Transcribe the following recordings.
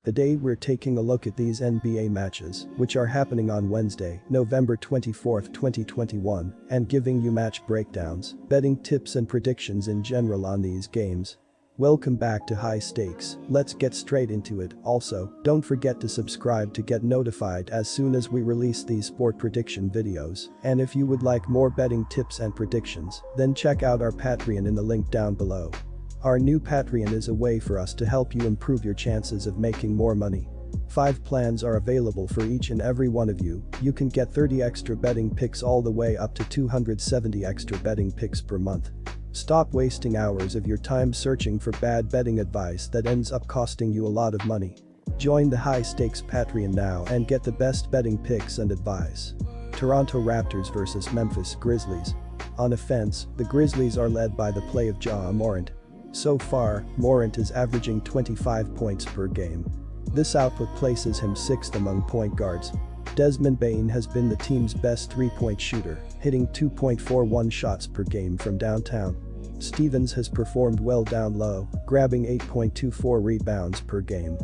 Today we're taking a look at these NBA matches, which are happening on Wednesday, November 24, 2021, and giving you match breakdowns, betting tips and predictions in general on these games. Welcome back to High Stakes, let's get straight into it. Also, don't forget to subscribe to get notified as soon as we release these sport prediction videos, and if you would like more betting tips and predictions, then check out our Patreon in the link down below. Our new Patreon is a way for us to help you improve your chances of making more money. 5 plans are available for each and every one of you. You can get 30 extra betting picks all the way up to 270 extra betting picks per month. Stop wasting hours of your time searching for bad betting advice that ends up costing you a lot of money. Join the High Stakes Patreon now and get the best betting picks and advice. Toronto Raptors vs Memphis Grizzlies. On offense, the Grizzlies are led by the play of Ja Morant. So far, Morant is averaging 25 points per game. This output places him 6th among point guards. Desmond Bane has been the team's best three-point shooter, hitting 2.41 shots per game from downtown. Stevens has performed well down low, grabbing 8.24 rebounds per game.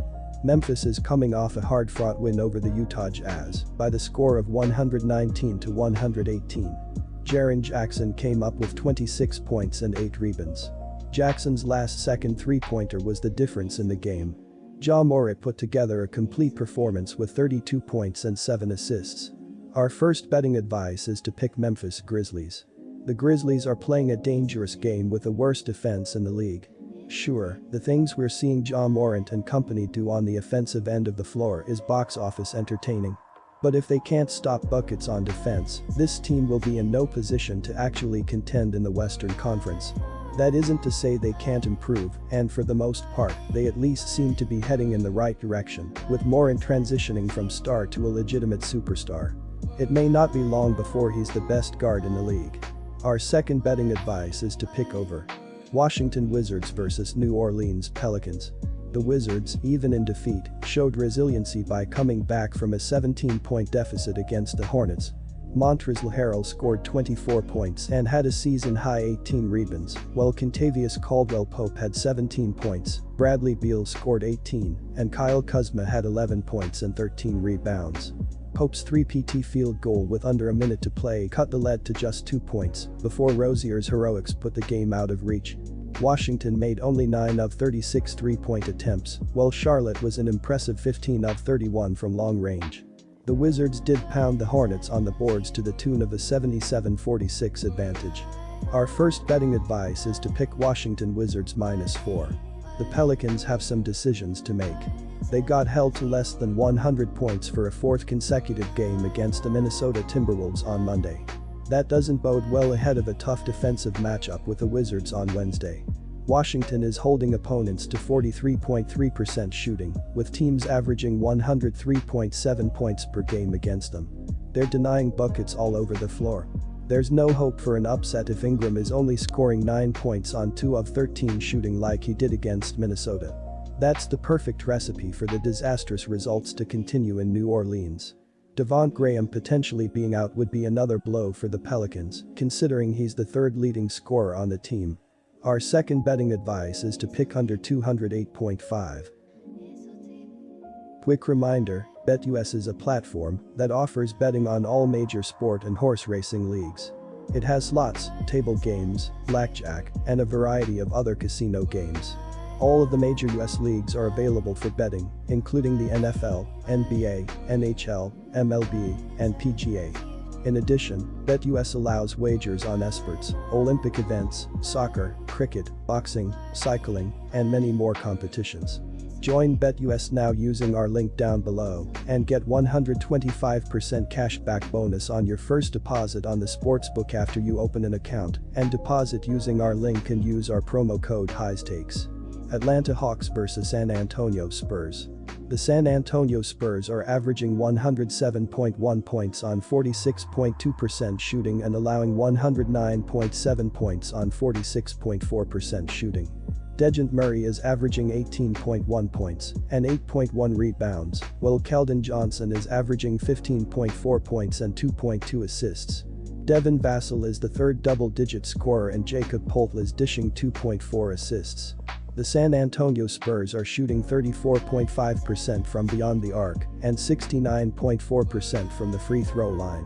Memphis is coming off a hard-fought win over the Utah Jazz by the score of 119-118. Jaren Jackson came up with 26 points and 8 rebounds. Jackson's last-second three-pointer was the difference in the game. Ja Morant put together a complete performance with 32 points and 7 assists. Our first betting advice is to pick Memphis Grizzlies. The Grizzlies are playing a dangerous game with the worst defense in the league. Sure, the things we're seeing Ja Morant and company do on the offensive end of the floor is box office entertaining. But if they can't stop buckets on defense, this team will be in no position to actually contend in the Western Conference. That isn't to say they can't improve, and for the most part, they at least seem to be heading in the right direction, with Morant transitioning from star to a legitimate superstar. It may not be long before he's the best guard in the league. Our second betting advice is to pick over Washington Wizards vs New Orleans Pelicans. The Wizards, even in defeat, showed resiliency by coming back from a 17-point deficit against the Hornets. Montrezl Harrell scored 24 points and had a season-high 18 rebounds, while Kentavious Caldwell-Pope had 17 points, Bradley Beal scored 18, and Kyle Kuzma had 11 points and 13 rebounds. Pope's 3-PT field goal with under a minute to play cut the lead to just 2 points before Rozier's heroics put the game out of reach. Washington made only 9 of 36 three-point attempts, while Charlotte was an impressive 15 of 31 from long range. The Wizards did pound the Hornets on the boards to the tune of a 77-46 advantage. Our first betting advice is to pick Washington Wizards -4. The Pelicans have some decisions to make. They got held to less than 100 points for a 4th consecutive game against the Minnesota Timberwolves on Monday. That doesn't bode well ahead of a tough defensive matchup with the Wizards on Wednesday. Washington is holding opponents to 43.3% shooting, with teams averaging 103.7 points per game against them. They're denying buckets all over the floor. There's no hope for an upset if Ingram is only scoring 9 points on 2 of 13 shooting like he did against Minnesota. That's the perfect recipe for the disastrous results to continue in New Orleans. Devonte Graham potentially being out would be another blow for the Pelicans, considering he's the 3rd leading scorer on the team. Our second betting advice is to pick under 208.5. Quick reminder, BetUS is a platform that offers betting on all major sport and horse racing leagues. It has slots, table games, blackjack, and a variety of other casino games. All of the major US leagues are available for betting, including the NFL, NBA, NHL, MLB, and PGA. In addition, BetUS allows wagers on esports, Olympic events, soccer, cricket, boxing, cycling, and many more competitions. Join BetUS now using our link down below and get 125% cashback bonus on your first deposit on the sportsbook after you open an account and deposit using our link and use our promo code HIGHSTAKES. Atlanta Hawks vs San Antonio Spurs. The San Antonio Spurs are averaging 107.1 points on 46.2% shooting and allowing 109.7 points on 46.4% shooting. Dejounte Murray is averaging 18.1 points and 8.1 rebounds, while Keldon Johnson is averaging 15.4 points and 2.2 assists. Devin Vassell is the 3rd double-digit scorer and Jakob Poeltl is dishing 2.4 assists. The San Antonio Spurs are shooting 34.5% from beyond the arc and 69.4% from the free throw line.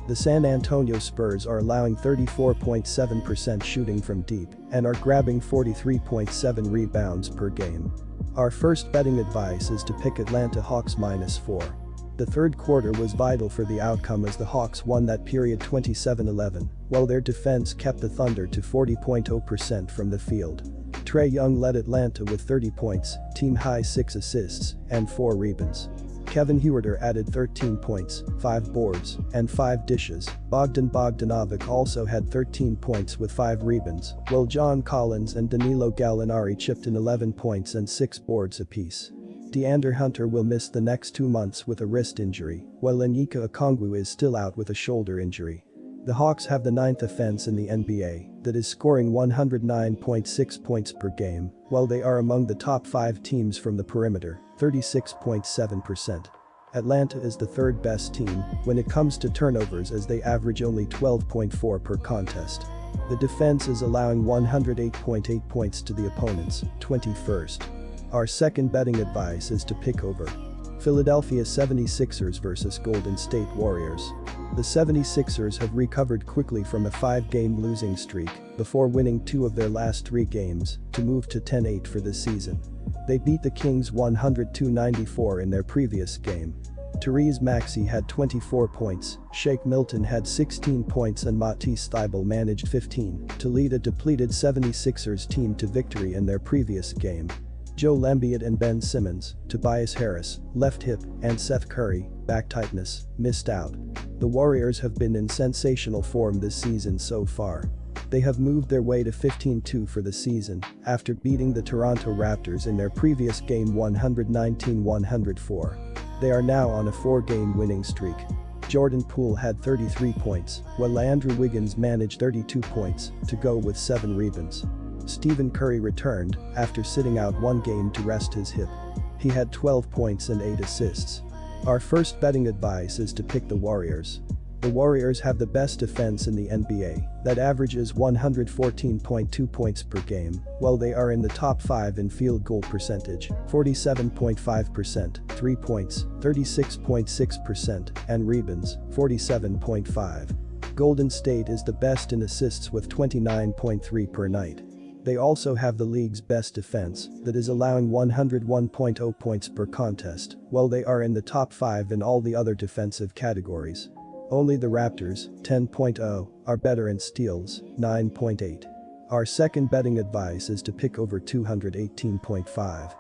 The San Antonio Spurs are allowing 34.7% shooting from deep and are grabbing 43.7 rebounds per game. Our first betting advice is to pick Atlanta Hawks -4. The third quarter was vital for the outcome as the Hawks won that period 27-11, while their defense kept the Thunder to 40.0% from the field. Trae Young led Atlanta with 30 points, team-high 6 assists, and 4 rebounds. Kevin Huerter added 13 points, 5 boards, and 5 dishes. Bogdan Bogdanovic also had 13 points with 5 rebounds, while John Collins and Danilo Gallinari chipped in 11 points and 6 boards apiece. DeAndre Hunter will miss the next 2 months with a wrist injury, while Onyeka Okongwu is still out with a shoulder injury. The Hawks have the 9th offense in the NBA that is scoring 109.6 points per game, while they are among the top 5 teams from the perimeter, 36.7%. Atlanta is the 3rd best team when it comes to turnovers as they average only 12.4 per contest. The defense is allowing 108.8 points to the opponents, 21st. Our second betting advice is to pick over Philadelphia 76ers vs Golden State Warriors. The 76ers have recovered quickly from a 5-game losing streak before winning 2 of their last 3 games to move to 10-8 for the season. They beat the Kings 102-94 in their previous game. Therese Maxey had 24 points, Shake Milton had 16 points and Matisse Thybulle managed 15 to lead a depleted 76ers team to victory in their previous game. Joel Embiid and Ben Simmons, Tobias Harris, left hip, and Seth Curry, back tightness, missed out. The Warriors have been in sensational form this season so far. They have moved their way to 15-2 for the season after beating the Toronto Raptors in their previous game 119-104. They are now on a 4-game winning streak. Jordan Poole had 33 points, while Andrew Wiggins managed 32 points to go with 7 rebounds. Stephen Curry returned after sitting out 1 game to rest his hip. He had 12 points and 8 assists. Our first betting advice is to pick the Warriors. The Warriors have the best defense in the NBA that averages 114.2 points per game, while they are in the top 5 in field goal percentage, 47.5%, 3 points, 36.6%, and rebounds, 47.5. Golden State is the best in assists with 29.3 per night. They also have the league's best defense that is allowing 101.0 points per contest, while they are in the top 5 in all the other defensive categories. Only the Raptors, 10.0, are better in steals, 9.8. Our second betting advice is to pick over 218.5.